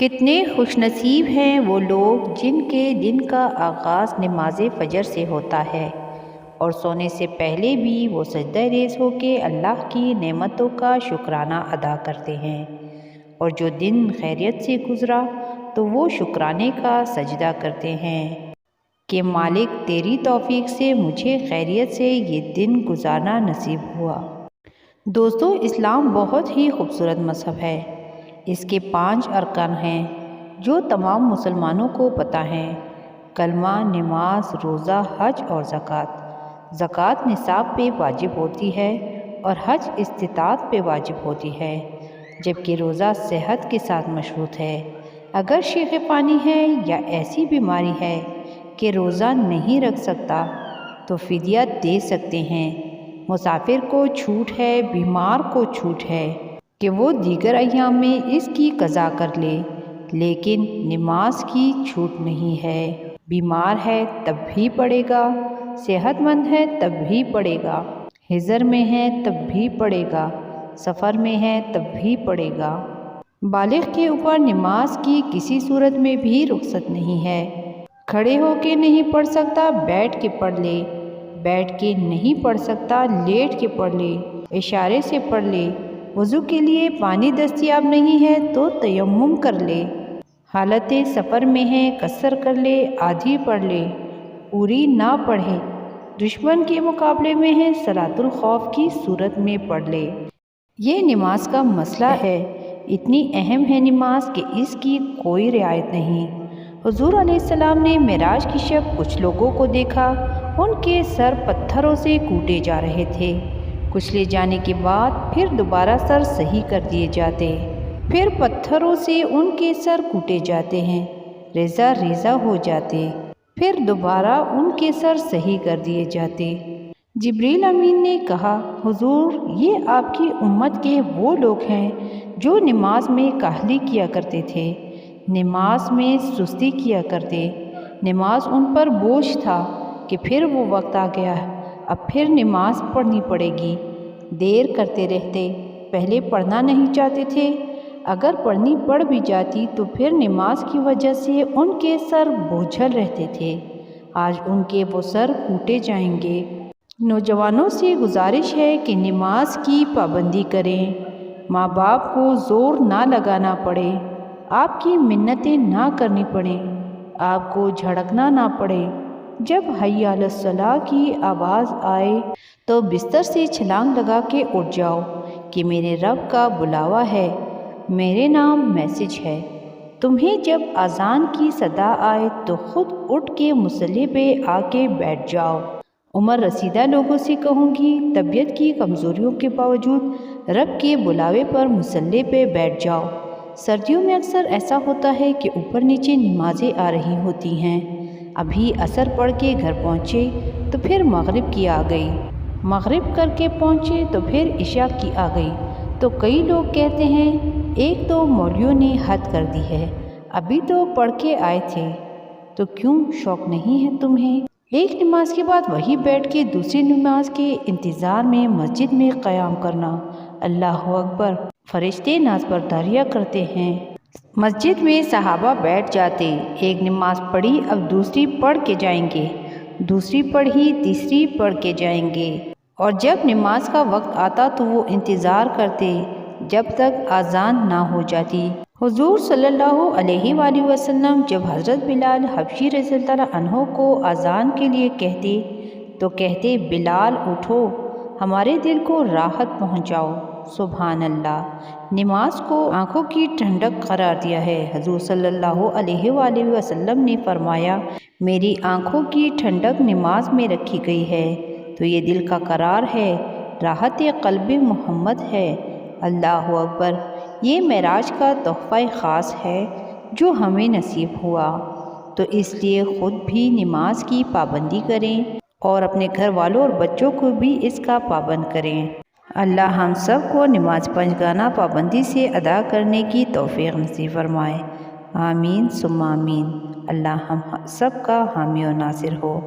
کتنے خوش نصیب ہیں وہ لوگ جن کے دن کا آغاز نماز فجر سے ہوتا ہے اور سونے سے پہلے بھی وہ سجدہ ریز ہو کے اللہ کی نعمتوں کا شکرانہ ادا کرتے ہیں، اور جو دن خیریت سے گزرا تو وہ شکرانے کا سجدہ کرتے ہیں کہ مالک تیری توفیق سے مجھے خیریت سے یہ دن گزارنا نصیب ہوا۔ دوستو، اسلام بہت ہی خوبصورت مذہب ہے۔ اس کے 5 ارکان ہیں جو تمام مسلمانوں کو پتہ ہیں: کلمہ، نماز، روزہ، حج اور زکوٰۃ۔ زکوٰۃ نصاب پہ واجب ہوتی ہے اور حج استطاعت پہ واجب ہوتی ہے، جبکہ روزہ صحت کے ساتھ مشروط ہے۔ اگر شیخ پانی ہے یا ایسی بیماری ہے کہ روزہ نہیں رکھ سکتا تو فدیہ دے سکتے ہیں۔ مسافر کو چھوٹ ہے، بیمار کو چھوٹ ہے کہ وہ دیگر ایام میں اس کی قضا کر لے، لیکن نماز کی چھوٹ نہیں ہے۔ بیمار ہے تب بھی پڑھے گا، صحت مند ہے تب بھی پڑھے گا، حضر میں ہے تب بھی پڑھے گا، سفر میں ہے تب بھی پڑھے گا۔ بالغ کے اوپر نماز کی کسی صورت میں بھی رخصت نہیں ہے۔ کھڑے ہو کے نہیں پڑھ سکتا، بیٹھ کے پڑھ لے، بیٹھ کے نہیں پڑھ سکتا، لیٹ کے پڑھ لے، اشارے سے پڑھ لے۔ وضو کے لیے پانی دستیاب نہیں ہے تو تیمم کر لے۔ حالت سفر میں ہے، قصر کر لے، آدھی پڑھ لے، پوری نہ پڑھے۔ دشمن کے مقابلے میں ہے، صلاۃ الخوف کی صورت میں پڑھ لے۔ یہ نماز کا مسئلہ ہے، اتنی اہم ہے نماز کہ اس کی کوئی رعایت نہیں۔ حضور علیہ السلام نے معراج کی شب کچھ لوگوں کو دیکھا، ان کے سر پتھروں سے کوٹے جا رہے تھے۔ کچلے جانے کے بعد پھر دوبارہ سر صحیح کر دیے جاتے، پھر پتھروں سے ان کے سر کوٹے جاتے ہیں، ریزہ ریزہ ہو جاتے، پھر دوبارہ ان کے سر صحیح کر دیے جاتے۔ جبریل امین نے کہا، حضور، یہ آپ کی امت کے وہ لوگ ہیں جو نماز میں کاہلی کیا کرتے تھے، نماز میں سستی کیا کرتے، نماز ان پر بوجھ تھا کہ پھر وہ وقت آ گیا، اب پھر نماز پڑھنی پڑے گی، دیر کرتے رہتے، پہلے پڑھنا نہیں چاہتے تھے، اگر پڑھنی پڑ بھی جاتی تو پھر نماز کی وجہ سے ان کے سر بوجھل رہتے تھے، آج ان کے وہ سر کوٹے جائیں گے۔ نوجوانوں سے گزارش ہے کہ نماز کی پابندی کریں، ماں باپ کو زور نہ لگانا پڑے، آپ کی منتیں نہ کرنی پڑیں، آپ کو جھڑکنا نہ پڑے۔ جب حی علی الصلاۃ کی آواز آئے تو بستر سے چھلانگ لگا کے اٹھ جاؤ کہ میرے رب کا بلاوا ہے، میرے نام میسج ہے۔ تمہیں جب اذان کی صدا آئے تو خود اٹھ کے مصلی پہ آ کے بیٹھ جاؤ۔ عمر رسیدہ لوگوں سے کہوں گی، طبیعت کی کمزوریوں کے باوجود رب کے بلاوے پر مصلی پہ بیٹھ جاؤ۔ سردیوں میں اکثر ایسا ہوتا ہے کہ اوپر نیچے نمازیں آ رہی ہوتی ہیں، ابھی عصر پڑھ کے گھر پہنچے تو پھر مغرب کی آ گئی، مغرب کر کے پہنچے تو پھر عشاء کی آ گئی، تو کئی لوگ کہتے ہیں ایک تو مولویوں نے حد کر دی ہے، ابھی تو پڑھ کے آئے تھے، تو کیوں شوق نہیں ہے تمہیں؟ ایک نماز کے بعد وہی بیٹھ کے دوسری نماز کے انتظار میں مسجد میں قیام کرنا، اللہ اکبر، فرشتے ناز برداریاں کرتے ہیں۔ مسجد میں صحابہ بیٹھ جاتے، ایک نماز پڑھی اب دوسری پڑھ کے جائیں گے، دوسری پڑھی تیسری پڑھ کے جائیں گے، اور جب نماز کا وقت آتا تو وہ انتظار کرتے جب تک اذان نہ ہو جاتی۔ حضور صلی اللہ علیہ وآلہ وسلم جب حضرت بلال حبشی رضی اللہ عنہ کو اذان کے لیے کہتے تو کہتے، بلال اٹھو، ہمارے دل کو راحت پہنچاؤ۔ سبحان اللہ۔ نماز کو آنکھوں کی ٹھنڈک قرار دیا ہے۔ حضور صلی اللہ علیہ وآلہ وسلم نے فرمایا، میری آنکھوں کی ٹھنڈک نماز میں رکھی گئی ہے، تو یہ دل کا قرار ہے، راحت قلب محمد ہے۔ اللہ اکبر۔ یہ معراج کا تحفہ خاص ہے جو ہمیں نصیب ہوا، تو اس لیے خود بھی نماز کی پابندی کریں اور اپنے گھر والوں اور بچوں کو بھی اس کا پابند کریں۔ اللہ ہم سب کو نماز 5 گانہ پابندی سے ادا کرنے کی توفیق نصیب فرمائے۔ آمین ثم آمین۔ اللہ ہم سب کا حامی و ناصر ہو۔